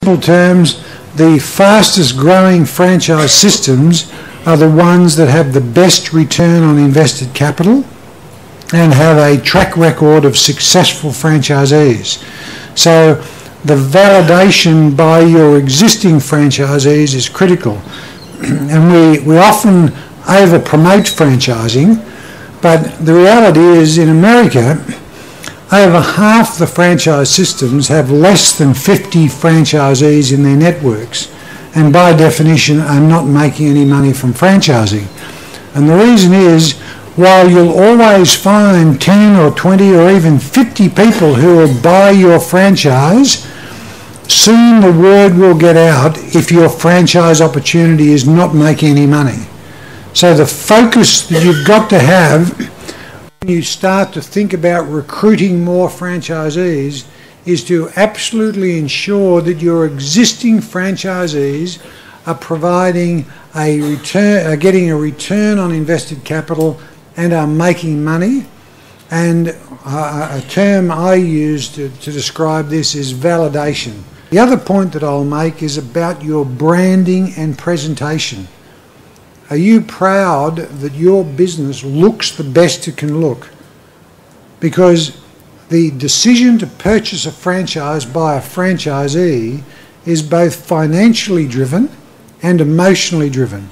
simple terms, the fastest growing franchise systems are the ones that have the best return on invested capital and have a track record of successful franchisees. So the validation by your existing franchisees is critical. And we often over-promote franchising, but the reality is in America, over half the franchise systems have less than 50 franchisees in their networks, and by definition are not making any money from franchising. And the reason is, while you'll always find 10 or 20 or even 50 people who will buy your franchise, soon the word will get out if your franchise opportunity is not making any money. So the focus that you've got to have when you start to think about recruiting more franchisees is to absolutely ensure that your existing franchisees are providing a return, are getting a return on invested capital and are making money. And a term I use to describe this is validation. The other point that I'll make is about your branding and presentation. Are you proud that your business looks the best it can look? Because the decision to purchase a franchise by a franchisee is both financially driven and emotionally driven.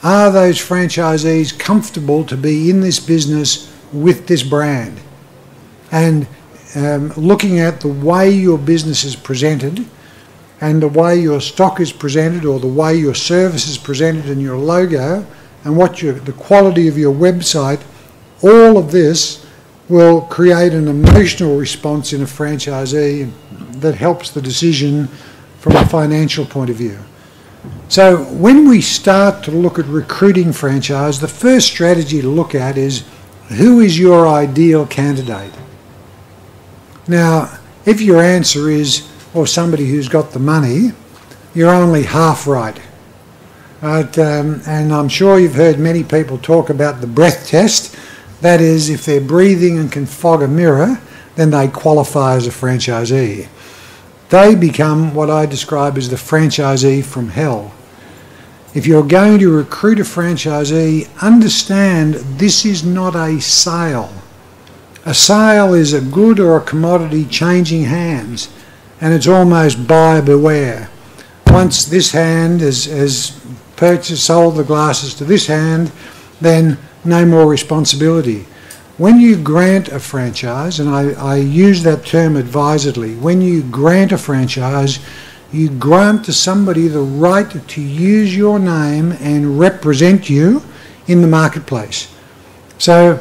Are those franchisees comfortable to be in this business with this brand? And looking at the way your business is presented and the way your stock is presented or the way your service is presented in your logo and what the quality of your website, all of this will create an emotional response in a franchisee that helps the decision from a financial point of view. So when we start to look at recruiting franchise, the first strategy to look at is who is your ideal candidate? Now, if your answer is, well, somebody who's got the money, you're only half right. And I'm sure you've heard many people talk about the breath test. That is, if they're breathing and can fog a mirror, then they qualify as a franchisee. They become what I describe as the franchisee from hell. If you're going to recruit a franchisee, understand this is not a sale. A sale is a good or a commodity changing hands, and it's almost buyer beware. Once this hand has purchased, sold the glasses to this hand, then no more responsibility. When you grant a franchise, and I use that term advisedly, when you grant a franchise, you grant to somebody the right to use your name and represent you in the marketplace. So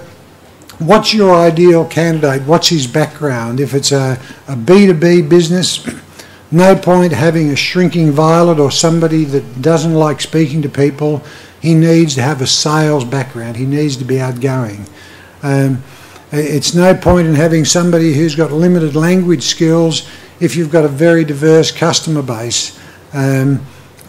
what's your ideal candidate? What's his background? If it's a B2B business, no point having a shrinking violet or somebody that doesn't like speaking to people. He needs to have a sales background. He needs to be outgoing. It's no point in having somebody who's got limited language skills if you've got a very diverse customer base.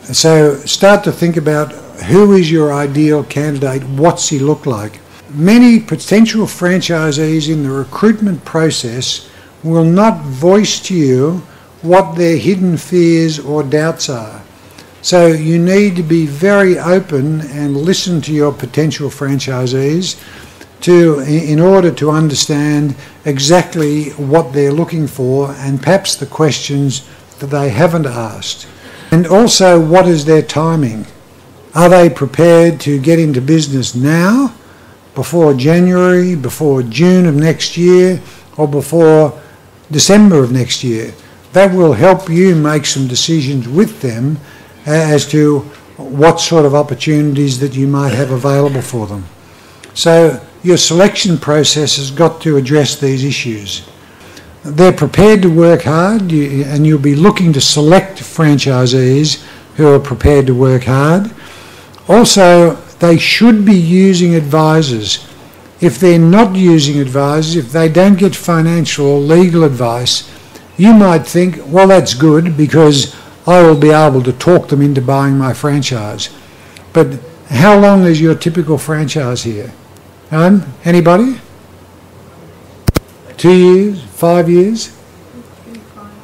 So start to think about who is your ideal candidate, what's he look like. Many potential franchisees in the recruitment process will not voice to you what their hidden fears or doubts are. So you need to be very open and listen to your potential franchisees in order to understand exactly what they're looking for and perhaps the questions that they haven't asked. And also, what is their timing? Are they prepared to get into business now, before January, before June of next year, or before December of next year? That will help you make some decisions with them as to what sort of opportunities that you might have available for them. So your selection process has got to address these issues. They're prepared to work hard, and you'll be looking to select franchisees who are prepared to work hard. Also, they should be using advisors. If they're not using advisors, if they don't get financial or legal advice, you might think, well, that's good because I will be able to talk them into buying my franchise. But how long is your typical franchise here? Anybody? 2 years? 5 years?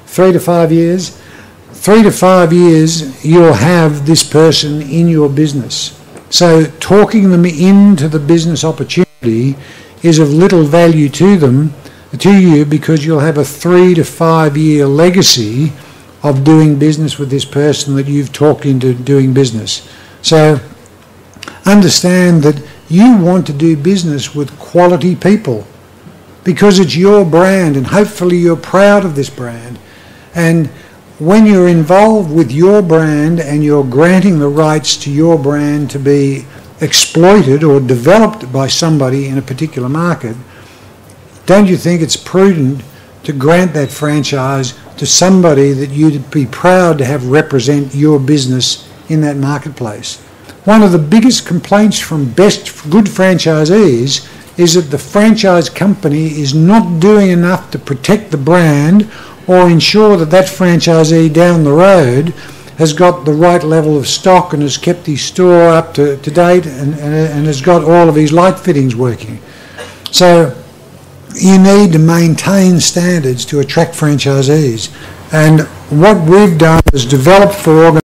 3 to 5 years? 3 to 5 years, you'll have this person in your business. So talking them into the business opportunity is of little value to you, because you'll have a 3 to 5 year legacy of doing business with this person that you've talked into doing business. So understand that you want to do business with quality people because it's your brand, and hopefully you're proud of this brand. And when you're involved with your brand and you're granting the rights to your brand to be exploited or developed by somebody in a particular market, don't you think it's prudent to grant that franchise to somebody that you'd be proud to have represent your business in that marketplace? One of the biggest complaints from good franchisees is that the franchise company is not doing enough to protect the brand or ensure that that franchisee down the road has got the right level of stock and has kept his store up to date and has got all of his light fittings working. So you need to maintain standards to attract franchisees. And what we've done is develop for